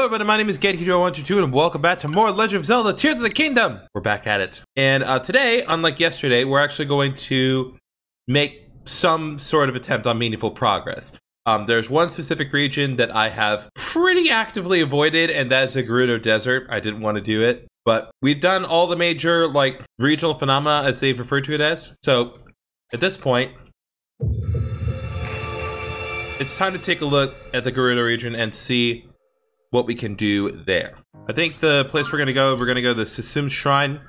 Hello everybody, my name is Gerudo122 and welcome back to more Legend of Zelda Tears of the Kingdom. We're back at it. And today, unlike yesterday, we're actually going to make some sort of attempt on meaningful progress. There's one specific region that I have pretty actively avoided, and that is the Gerudo Desert. I didn't want to do it, but we've done all the major regional phenomena as they've referred to it as. So at this point, it's time to take a look at the Gerudo region and see what we can do there. I think the place we're gonna go to the Sisum Shrine,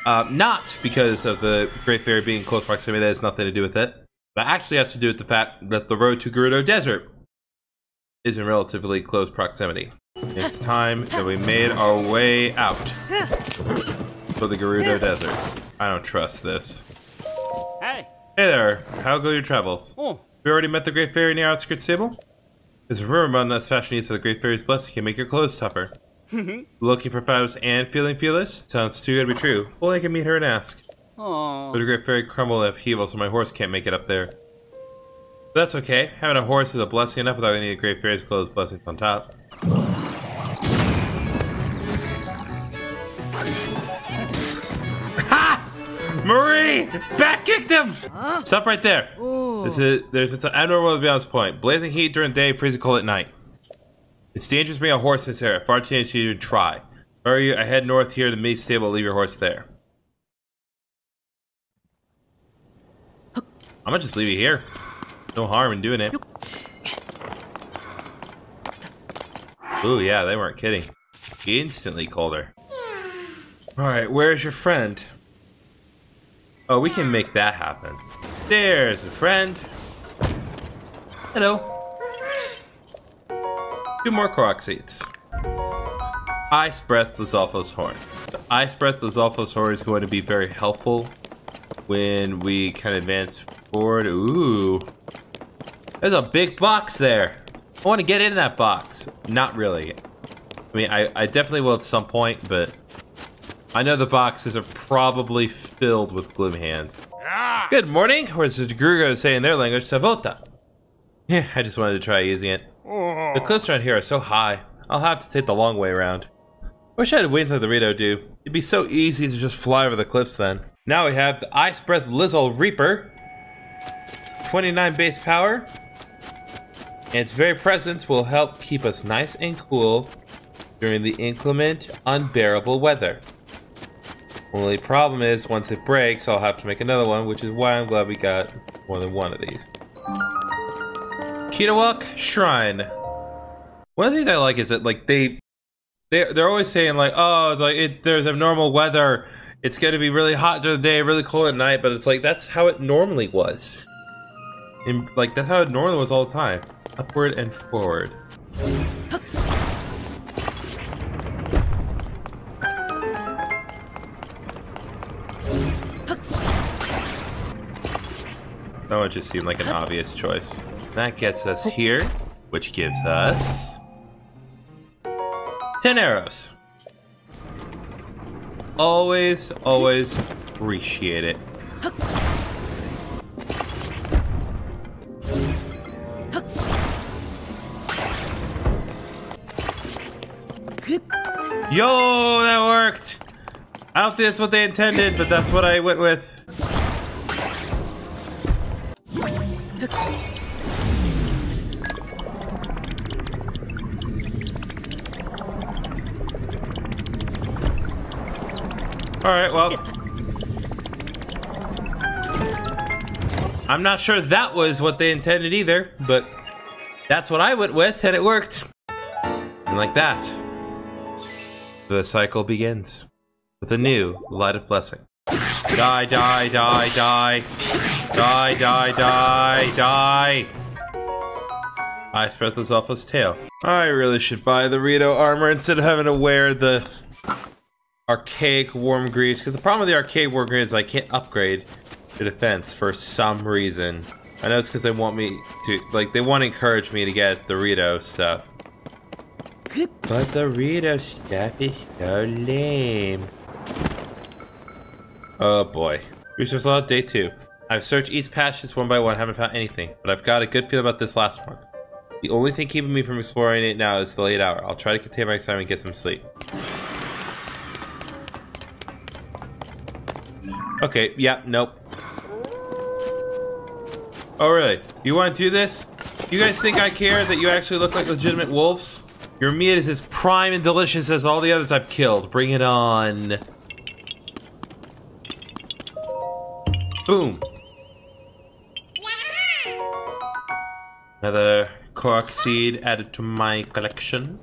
not because of the Great Fairy being in close proximity. That has nothing to do with it. That actually has to do with the fact that the road to Gerudo Desert is in relatively close proximity. It's time that we made our way out for the Gerudo Desert. I don't trust this. Hey there, how go your travels? Oh. We already met the Great Fairy near outskirts stable? There's a rumor about us fashionistas of the Great Fairy's blessing can make your clothes tougher. Looking for fabulous and feeling fearless? Sounds too good to be true. Only I can meet her and ask. Oh. But the Great Fairy crumbled in upheaval, so my horse can't make it up there. But that's okay. Having a horse is a blessing enough without any Great Fairy's clothes blessings on top. Ha! Marie! Back kicked him! Huh? Stop right there. It's an abnormal beyond this point. Blazing heat during the day, freezing cold at night. It's dangerous to bring a horse in this area. Far too dangerous to even try. Are you? I head north here to the maid stable. Leave your horse there. I'm gonna just leave you here. No harm in doing it. Ooh, yeah, they weren't kidding. Instantly colder. Alright, where's your friend? Oh, we can make that happen. There's a friend. Hello. 2 more Korok seeds. Ice Breath Lizalfo's Horn. The Ice Breath Lizalfo's Horn is going to be very helpful when we kind of advance forward. Ooh. There's a big box there. I want to get in that box. Not really. I mean, I definitely will at some point, but I know the boxes are probably filled with gloom hands. Good morning, or as the Gerudo say in their language, Savota. Yeah, I just wanted to try using it. The cliffs around here are so high, I'll have to take the long way around. Wish I had wings like the Rito do. It'd be so easy to just fly over the cliffs then. Now we have the Ice Breath Lizzle Reaper. 29 base power. And its very presence will help keep us nice and cool during the inclement, unbearable weather. Only problem is, once it breaks, I'll have to make another one, which is why I'm glad we got more than one of these. Kitawak Shrine. One of the things I like is that they're always saying oh, it's there's abnormal weather. It's gonna be really hot during the day, really cold at night, but it's like that's how it normally was. And that's how it normally was all the time. Upward and forward. That one just seemed like an obvious choice. That gets us here, which gives us 10 arrows. Always, always appreciate it. Yo, that worked! I don't think that's what they intended, but that's what I went with. Alright, well, I'm not sure that was what they intended either, but that's what I went with, and it worked. And like that, the cycle begins with a new light of blessing. Die, die, die, die. Die, die, die, die. Ice Breath Lizalfo's tail. I really should buy the Rito armor instead of having to wear the archaic warm greaves, because the problem with the archaic warm greaves is I can't upgrade the defense for some reason. I know it's because they want me to, they want to encourage me to get the Rito stuff. But the Rito stuff is so lame. Oh boy. Resource log day 2. I've searched each patches one by one, haven't found anything, but I've got a good feeling about this last one. The only thing keeping me from exploring it now is the late hour. I'll try to contain my excitement and get some sleep. Okay, yeah, nope. Oh, really? You want to do this? You guys think I care that you actually look like legitimate wolves? Your meat is as prime and delicious as all the others I've killed. Bring it on. Boom. Another cork seed added to my collection.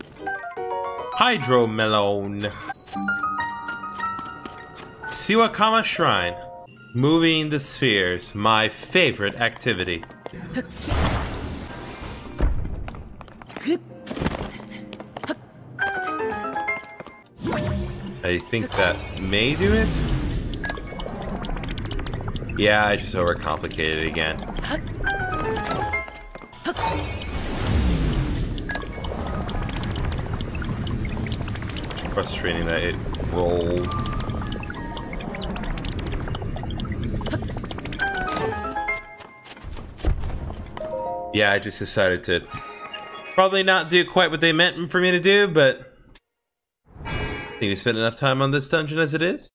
Hydro melon. Siwakama Shrine. Moving the spheres, my favorite activity. I think that may do it. Yeah, I just overcomplicated it again. Frustrating that it rolled. Yeah, I just decided to probably not do quite what they meant for me to do, but I think we spent enough time on this dungeon as it is.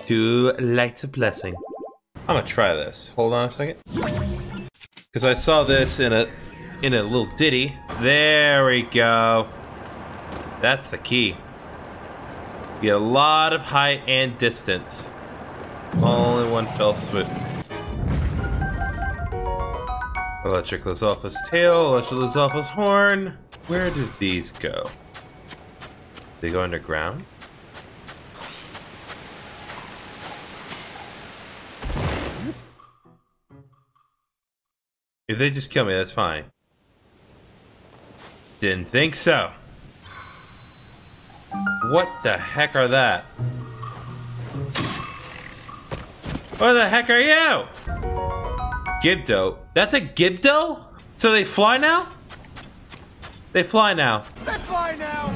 To light a blessing. I'm gonna try this. Hold on a second. Because I saw this in a little ditty. There we go. That's the key. You get a lot of height and distance. All in one fell swoop. Electric Lizalfa's tail, Electric Lizalfa's horn. Where did these go? They go underground? If they just kill me, that's fine. Didn't think so. What the heck are that? What the heck are you? Gibdo. That's a Gibdo? So they fly now? They fly now. They fly now!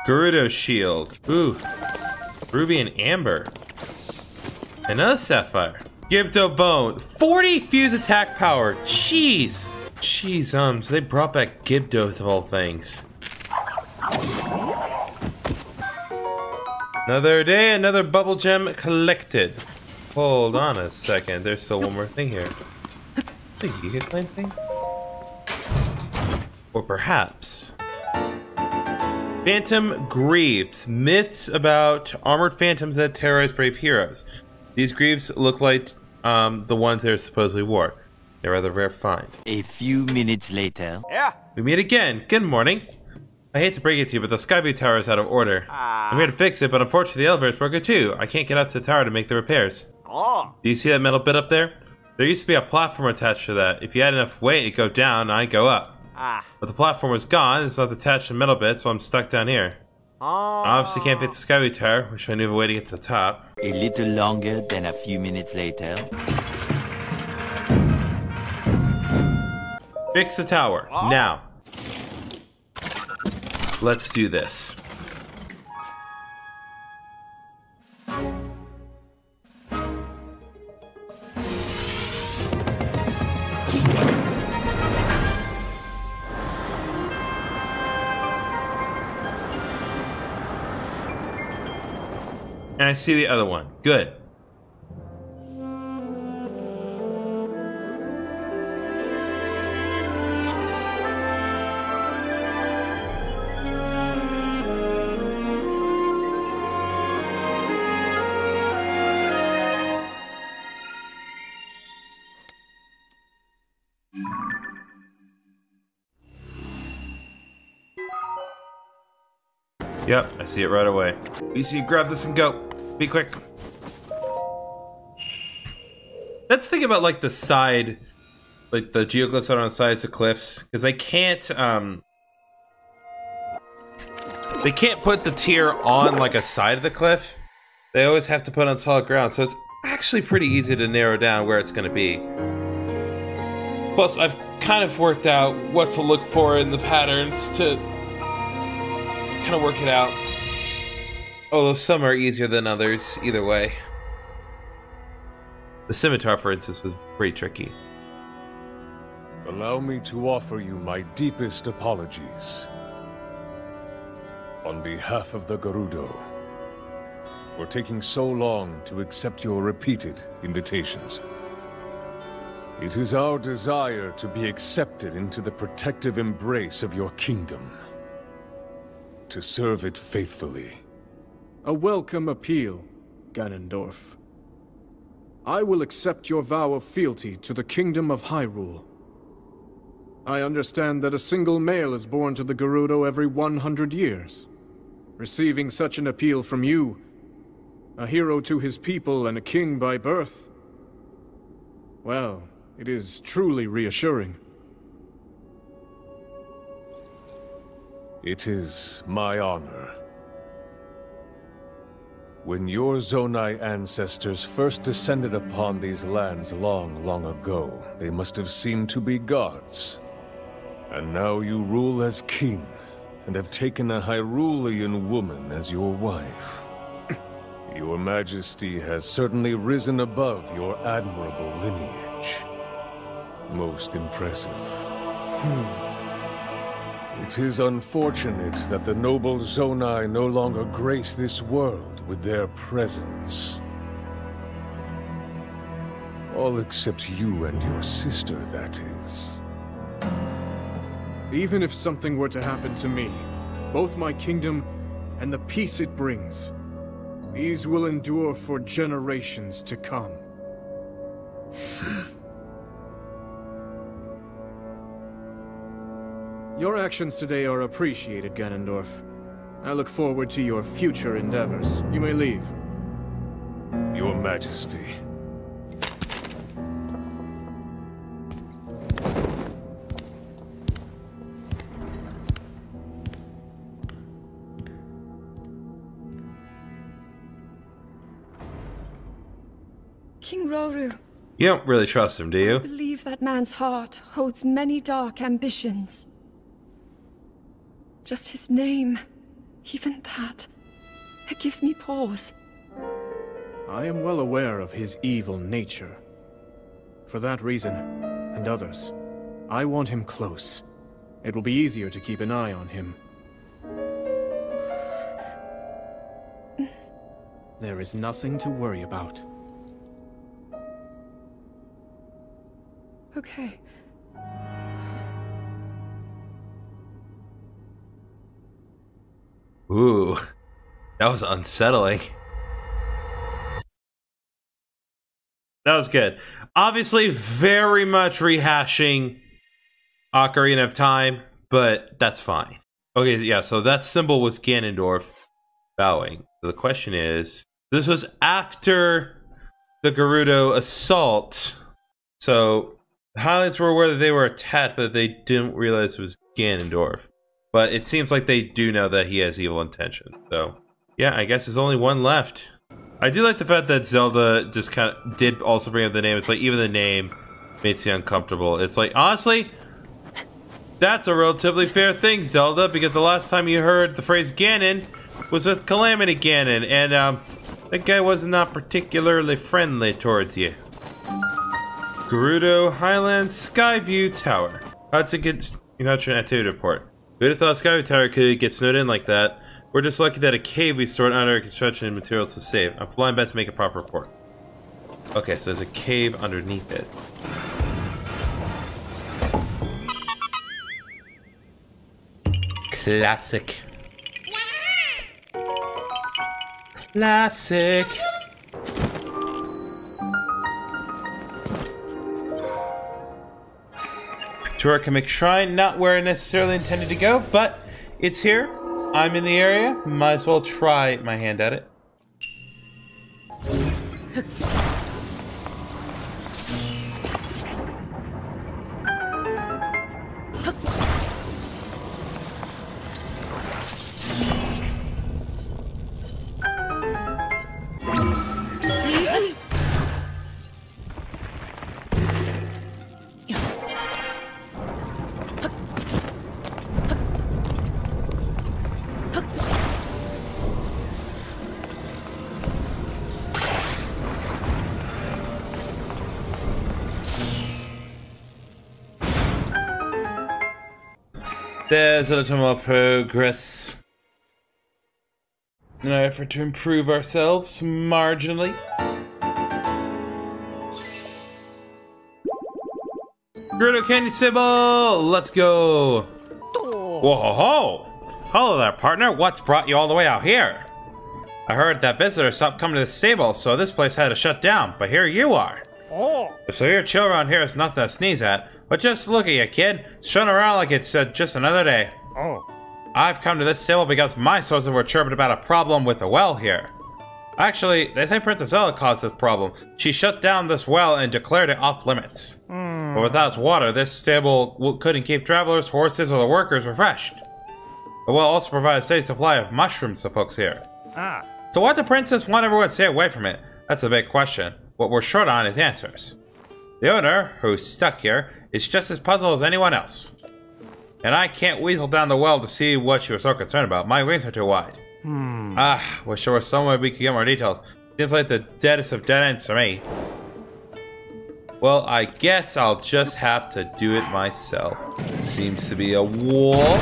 Gerudo shield. Ooh. Ruby and amber. Another sapphire. Gibdo bone. 40 fuse attack power. Jeez. Jeez, they brought back Gibdos of all things. Another day, another bubble gem collected. Hold on a second, there's still one more thing here. The Giga thing? Or perhaps... Phantom Greaves. Myths about armored phantoms that terrorize brave heroes. These greaves look like the ones they're supposedly wore. They're rather rare find. A few minutes later. Yeah. We meet again. Good morning. I hate to break it to you, but the Skyview Tower is out of order. I'm here to fix it, but unfortunately the elevator's broken too. I can't get out to the tower to make the repairs. Oh. Do you see that metal bit up there? There used to be a platform attached to that. If you had enough weight, it'd go down and I'd go up. But the platform was gone, it's not attached to the metal bit, so I'm stuck down here. I obviously can't beat the Skyway Tower, wish I knew a way to get to the top. A little longer than a few minutes later. Fix the tower, now. Let's do this. And I see the other one. Good. Yep, I see it right away. You see, grab this and go. Be quick. Let's think about like the side, like the geoglyphs that are on the sides of cliffs, because they can't put the tier on like a side of the cliff. They always have to put it on solid ground, so it's actually pretty easy to narrow down where it's going to be. Plus, I've kind of worked out what to look for in the patterns to kind of work it out. Although some are easier than others, either way. The scimitar, for instance, was pretty tricky. Allow me to offer you my deepest apologies. On behalf of the Gerudo, for taking so long to accept your repeated invitations. It is our desire to be accepted into the protective embrace of your kingdom, to serve it faithfully. A welcome appeal, Ganondorf. I will accept your vow of fealty to the Kingdom of Hyrule. I understand that a single male is born to the Gerudo every 100 years. Receiving such an appeal from you, a hero to his people and a king by birth, well, it is truly reassuring. It is my honor. When your Zonai ancestors first descended upon these lands long, long ago, they must have seemed to be gods. And now you rule as king, and have taken a Hyrulean woman as your wife. Your Majesty has certainly risen above your admirable lineage. Most impressive. It is unfortunate that the noble Zonai no longer grace this world with their presence. All except you and your sister, that is. Even if something were to happen to me, both my kingdom and the peace it brings, these will endure for generations to come. Your actions today are appreciated, Ganondorf. I look forward to your future endeavors. You may leave. Your Majesty. King Roru, You don't really trust him, do you? I believe that man's heart holds many dark ambitions. Just his name, even that, it gives me pause. I am well aware of his evil nature. For that reason, and others, I want him close. It will be easier to keep an eye on him. There is nothing to worry about. Okay. Ooh, that was unsettling. That was good. Obviously, very much rehashing Ocarina of Time, but that's fine. Okay, yeah, so that symbol was Ganondorf bowing. So the question is, this was after the Gerudo assault, so the highlights were where they were attacked, but they didn't realize it was Ganondorf. But it seems like they do know that he has evil intentions. So, yeah, I guess there's only one left. I do like the fact that Zelda just kind of did also bring up the name. It's like, even the name makes me uncomfortable. It's like, honestly, that's a relatively fair thing, Zelda, because the last time you heard the phrase Ganon was with Calamity Ganon, and that guy was not particularly friendly towards you. Gerudo Highlands Skyview Tower. Hudson gets construction activity report. Who'd have thought Skyview Tower could get snowed in like that? We're just lucky that a cave we stored under construction and materials was saved. I'm flying back to make a proper report. Okay, so there's a cave underneath it. Classic. Classic. Turokamic Shrine, not where I necessarily intended to go, but it's here. I'm in the area. Might as well try my hand at it. There's a little more progress. In an effort to improve ourselves marginally. Gerudo Canyon Sybil! Let's go! Whoa ho ho! Hello there, partner. What's brought you all the way out here? I heard that visitors stopped coming to the stable, so this place had to shut down, but here you are. So your chill around here is nothing to sneeze at, but just look at you, kid. Strutting around like it's just another day. I've come to this stable because my sources were chirping about a problem with the well here. Actually, they say Princess Zelda caused this problem. She shut down this well and declared it off limits. But without water, this stable couldn't keep travelers, horses, or the workers refreshed. The well also provides a steady supply of mushrooms to folks here. So why the princess want everyone to stay away from it? That's a big question. What we're short on is answers. The owner, who's stuck here, is just as puzzled as anyone else. And I can't weasel down the well to see what she was so concerned about. My wings are too wide. Wish there was some way we could get more details. Seems like the deadest of dead ends for me. Well, I guess I'll just have to do it myself. Seems to be a wall.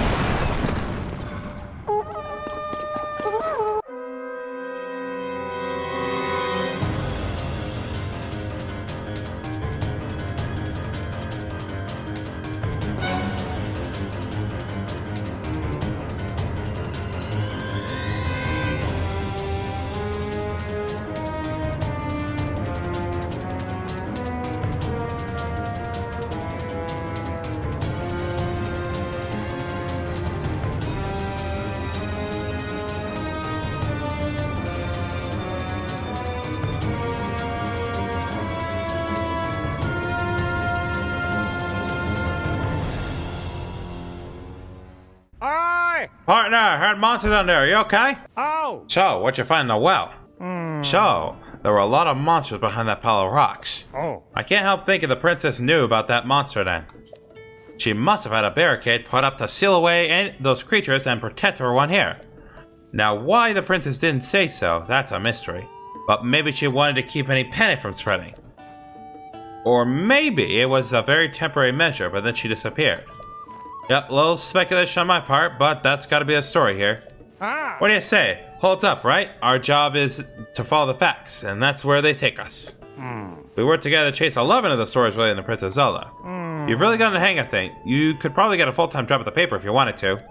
Partner, heard monsters down there. Are you okay? Oh! So, what'd you find in the well? So, there were a lot of monsters behind that pile of rocks. I can't help thinking the princess knew about that monster then. She must have had a barricade put up to seal away those creatures and protect everyone here. Now, why the princess didn't say so, that's a mystery. But maybe she wanted to keep any panic from spreading. Or maybe it was a very temporary measure, but then she disappeared. Yep, a little speculation on my part, but that's gotta be the story here. What do you say? Holds up, right? Our job is to follow the facts, and that's where they take us. We work together to chase 11 of the stories related to Princess Zelda. You've really gotten the hang of things. You could probably get a full-time job at the paper if you wanted to.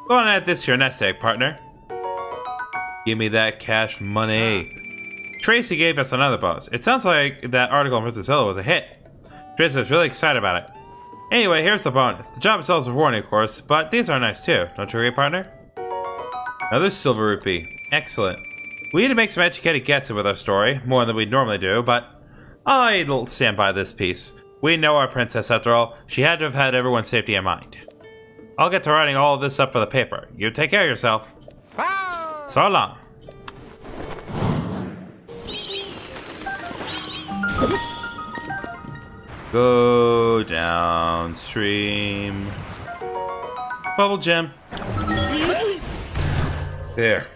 Go on and add this to your nest egg, partner. Give me that cash money. Tracy gave us another bonus. It sounds like that article on Princess Zelda was a hit. Tracy was really excited about it. Anyway, here's the bonus. The job itself is rewarding, of course, but these are nice too. Don't you agree, partner? Another silver rupee. Excellent. We need to make some educated guesses with our story, more than we'd normally do, but I'll stand by this piece. We know our princess, after all. She had to have had everyone's safety in mind. I'll get to writing all of this up for the paper. You take care of yourself. So long. Go downstream. Bubble gem. There.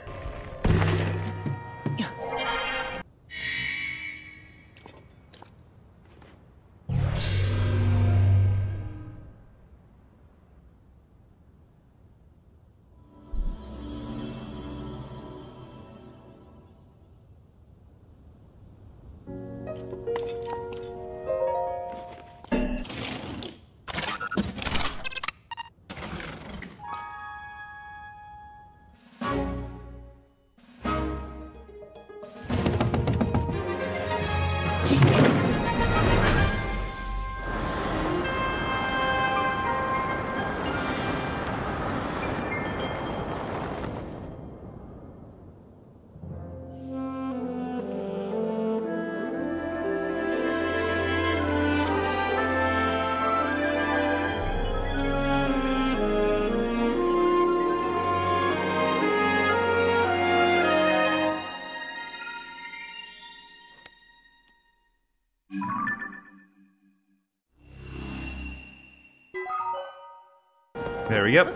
There we go.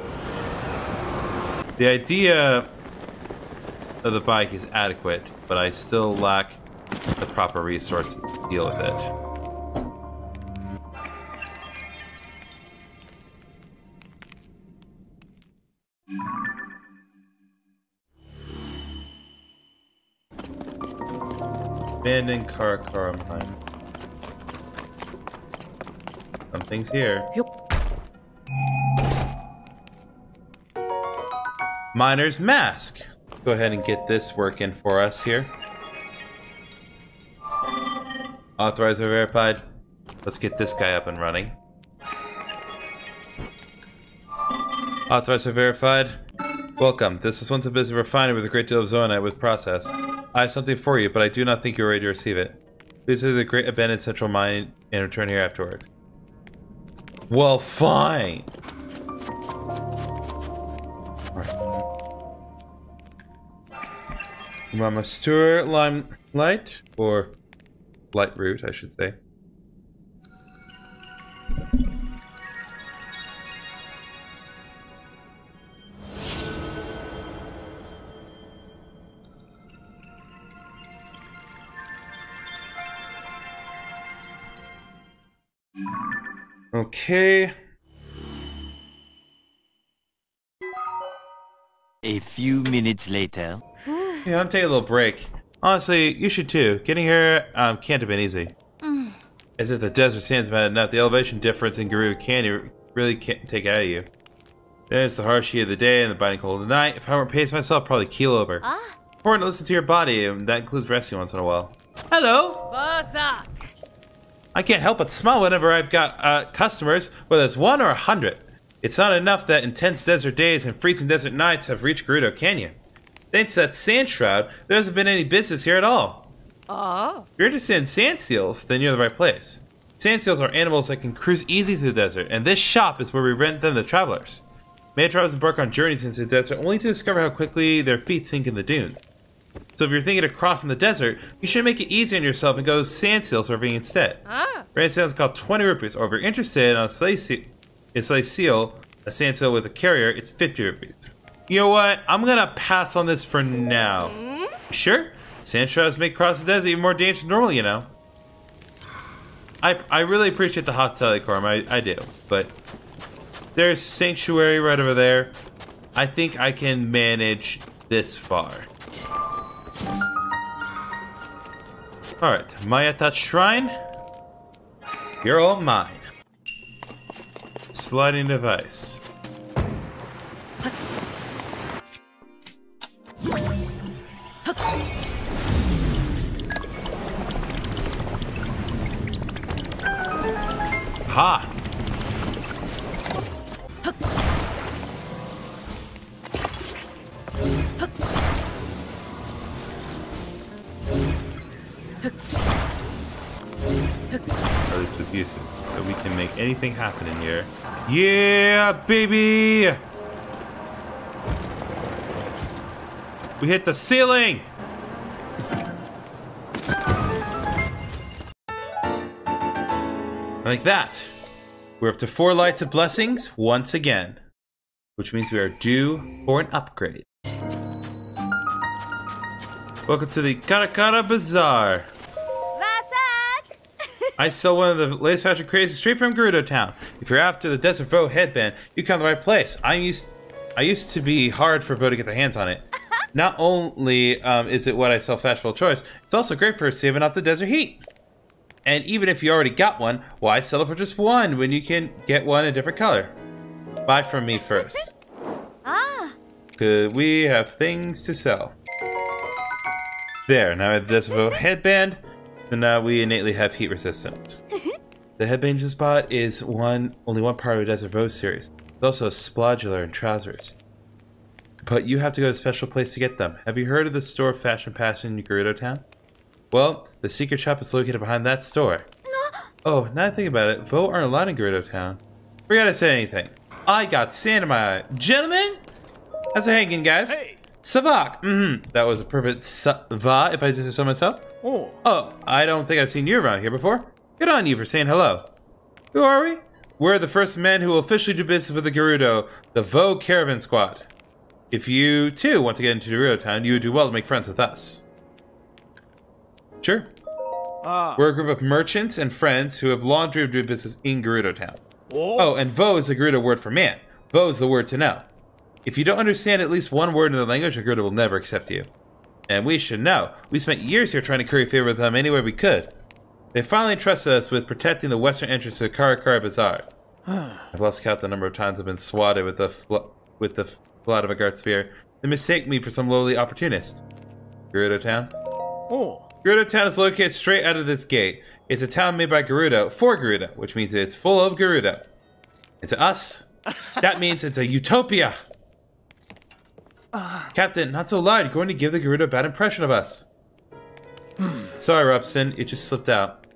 The idea of the bike is adequate, but I still lack the proper resources to deal with it. Abandoned Karakara mine. Something's here. Miner's mask. Go ahead and get this working for us here. Authorized or verified. Let's get this guy up and running. Authorized or verified. Welcome. This is once a business refinery with a great deal of zoonite with process. I have something for you, but I do not think you're ready to receive it. Please visit the great abandoned central mine and return here afterward. Well, fine. Mama Stewart Limelight, or Light Root, I should say. Okay. A few minutes later. Yeah, I'm taking a little break. Honestly, you should too. Getting here can't have been easy. As if the desert sands bad enough, the elevation difference in Gerudo Canyon really can't take it out of you. Then it's the harsh heat of the day and the biting cold of the night. If I weren't pacing myself, I'd probably keel over. Important to listen to your body, and that includes resting once in a while. Hello! I can't help but smile whenever I've got customers, whether it's 1 or 100. It's not enough that intense desert days and freezing desert nights have reached Gerudo Canyon. Thanks to that sand shroud, there hasn't been any business here at all. If you're interested in sand seals, then you're in the right place. Sand seals are animals that can cruise easy through the desert, and this shop is where we rent them to travelers. Many travelers embark on journeys into the desert only to discover how quickly their feet sink in the dunes. So if you're thinking of crossing the desert, you should make it easy on yourself and go sand seal surfing instead. Sand seals cost 20 rupees, or if you're interested in a slave seal, a sand seal with a carrier, it's 50 rupees. You know what? I'm gonna pass on this for now. Sure? Sand shrouds make crossing the desert even more dangerous than normal, you know. I really appreciate the hospitality, Corm. I do. But there's Sanctuary right over there. I think I can manage this far. Alright, Mayata Shrine. You're all mine. Sliding device. Ha! At least with Yusuf, so we can make anything happen in here. Yeah, baby! We hit the ceiling! Like that. We're up to 4 lights of blessings once again. Which means we are due for an upgrade. Welcome to the Karakara Bazaar. I sell one of the latest fashion crazes straight from Gerudo Town. If you're after the Desert Bow headband, you come to the right place. I used to be hard for Bo to get their hands on it. Not only is it what I sell fashionable choice, it's also great for saving off the desert heat. And even if you already got one, why settle for just one when you can get one a different color? Buy from me first. Cause we have things to sell. There, now I have the Desert Bow headband. And now we innately have heat resistance. The headband you just bought is only one part of the Desert Bow series. There's also a splodular and trousers. But you have to go to a special place to get them. Have you heard of the store Fashion Passion in Gerudo Town? Well, the secret shop is located behind that store. Oh, now I think about it, Vo aren't allowed in Gerudo Town. Forgot to say anything. I got sand in my eye. Gentlemen! How's it hanging, guys? Hey! Savak! That was a perfect va if I say so myself. Oh, I don't think I've seen you around here before. Good on you for saying hello. Who are we? We're the first men who will officially do business with the Gerudo, the Vo Caravan Squad. If you, too, want to get into Gerudo Town, you would do well to make friends with us. Sure. We're a group of merchants and friends who have long dreamed of doing business in Gerudo Town. Oh, and Vo is the Gerudo word for man. Vo is the word to know. If you don't understand at least one word in the language, Gerudo will never accept you. And we should know. We spent years here trying to curry favor with them any way we could. They finally trusted us with protecting the western entrance to the Karakara Bazaar. I've lost count the number of times I've been swatted with the flat of a guard spear. They mistake me for some lowly opportunist. Gerudo Town? Oh. Gerudo Town is located straight out of this gate. It's a town made by Gerudo for Gerudo, which means it's full of Gerudo. And to us, that means it's a utopia. Captain, not so loud. You're going to give the Gerudo a bad impression of us. Sorry, Robson. It just slipped out.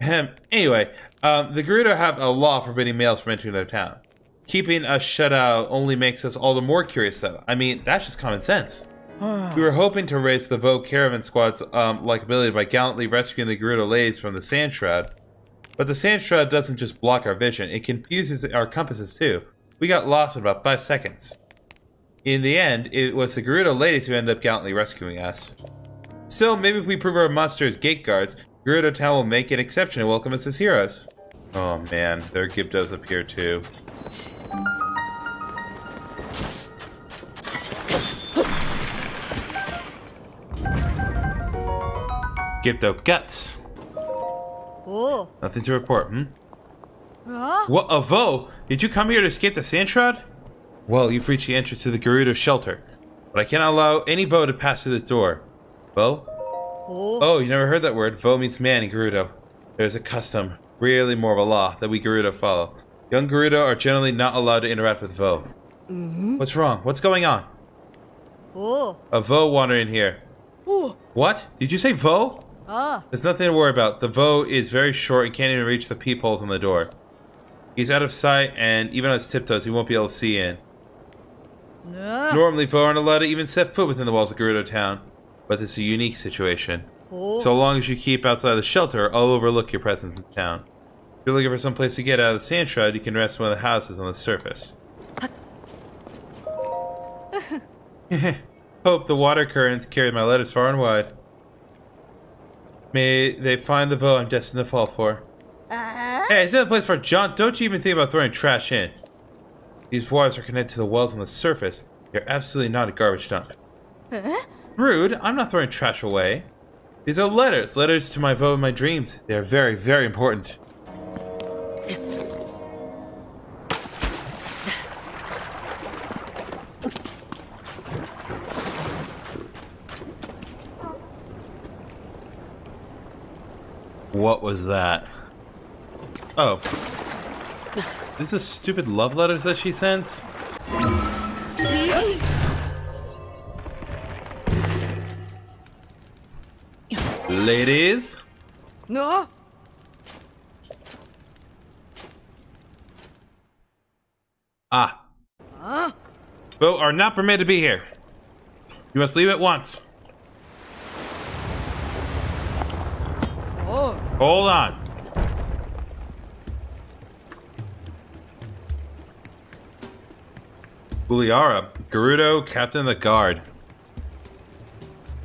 Anyway, the Gerudo have a law forbidding males from entering their town. Keeping us shut out only makes us all the more curious, though. I mean, that's just common sense. We were hoping to raise the Vogue caravan squad's likability by gallantly rescuing the Gerudo ladies from the Sand Shroud. But the Sand Shroud doesn't just block our vision, it confuses our compasses too. We got lost in about 5 seconds. In the end, it was the Gerudo ladies who ended up gallantly rescuing us. Still, maybe if we prove our monsters gate guards, Gerudo Town will make an exception and welcome us as heroes. Oh man, there are Gibdos up here too. Gibdo guts. Oh. Nothing to report, What, Avo? Did you come here to escape the Sand Shroud? Well, you've reached the entrance to the Gerudo shelter, but I cannot allow any Vo to pass through this door. Vo? Oh, you never heard that word. Vo means man in Gerudo. There's a custom, really more of a law, that we Gerudo follow. Young Gerudo are generally not allowed to interact with Vo. What's wrong? What's going on? A Vo wandering here. What? Did you say Vo? There's nothing to worry about. The Vo is very short and can't even reach the peepholes on the door. He's out of sight, and even on his tiptoes, he won't be able to see in. Normally, Vo aren't allowed to even set foot within the walls of Gerudo Town, but this is a unique situation. So long as you keep outside the shelter, I'll overlook your presence in town. If you're looking for some place to get out of the Sand Shroud, you can rest in one of the houses on the surface. Hope the water currents carry my letters far and wide. May they find the Vo I'm destined to fall for. Hey, is that a place for jaunt? Don't you even think about throwing trash in. These waters are connected to the wells on the surface. They're absolutely not a garbage dump. Rude, I'm not throwing trash away. These are letters. Letters to my Vo in my dreams. They are very, very important. What was that? Oh. Is this stupid love letters that she sends? Ladies? No. Vo are not permitted to be here. You must leave at once. Hold on. Uliara, Gerudo, Captain of the Guard.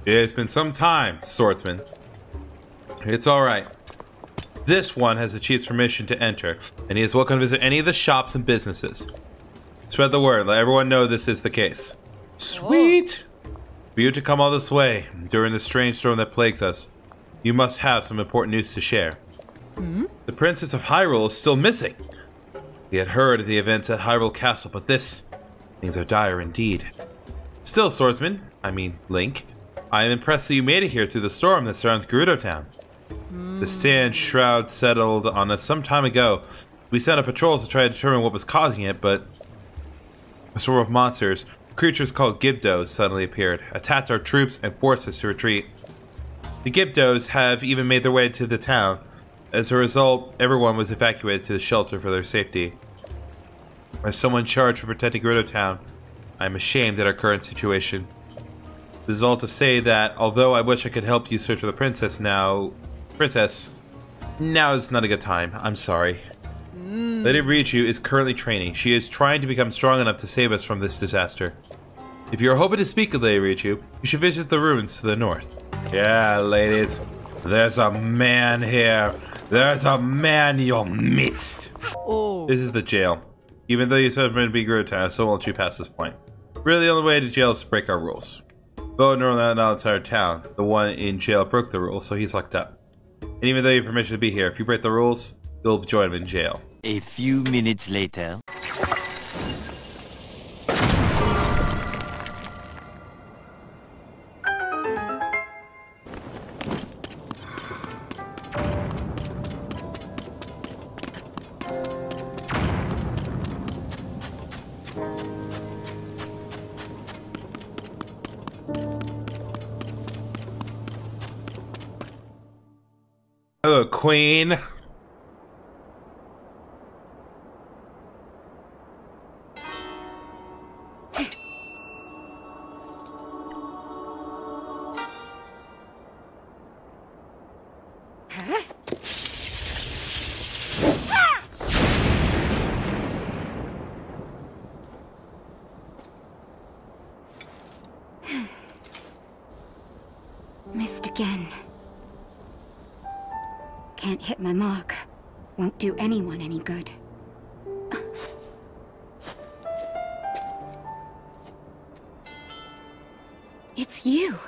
It has been some time, swordsman. It's alright. This one has the chief's permission to enter, and he is welcome to visit any of the shops and businesses. Spread the word, let everyone know this is the case. Sweet! For you to come all this way, during the strange storm that plagues us, you must have some important news to share. The Princess of Hyrule is still missing. We had heard of the events at Hyrule Castle, but things are dire indeed. Still, swordsman, I mean Link, I am impressed that you made it here through the storm that surrounds Gerudo Town. The Sand Shroud settled on us some time ago. We sent out patrols to try to determine what was causing it, but a swarm of monsters, creatures called Gibdos, suddenly appeared, attacked our troops, and forced us to retreat. The Gibdos have even made their way to the town. As a result, everyone was evacuated to the shelter for their safety. As someone charged with protecting Gerudo Town, I am ashamed at our current situation. This is all to say that, although I wish I could help you search for the princess now is not a good time. I'm sorry. Lady Riju is currently training. She is trying to become strong enough to save us from this disaster. If you are hoping to speak with Lady Riju, you should visit the ruins to the north. Yeah, ladies. There's a man here. There's a man in your midst. Oh. This is the jail. Even though you said meant to be Gerudo, I still won't you pass this point. Really, the only way to jail is to break our rules. Though no one outside our town, the one in jail broke the rules, so he's locked up. And even though you have permission to be here, if you break the rules, you'll join him in jail. A few minutes later. Hello, Queen. Missed again. Can't hit my mark. Won't do anyone any good. It's you.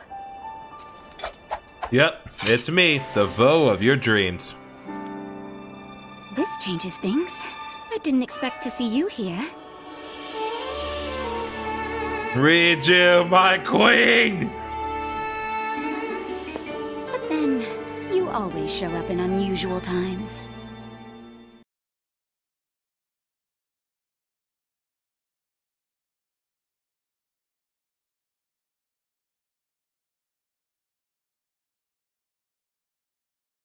Yep, it's me, the Vo of your dreams. This changes things. I didn't expect to see you here. Read you, my queen! But then, you always show up in unusual times.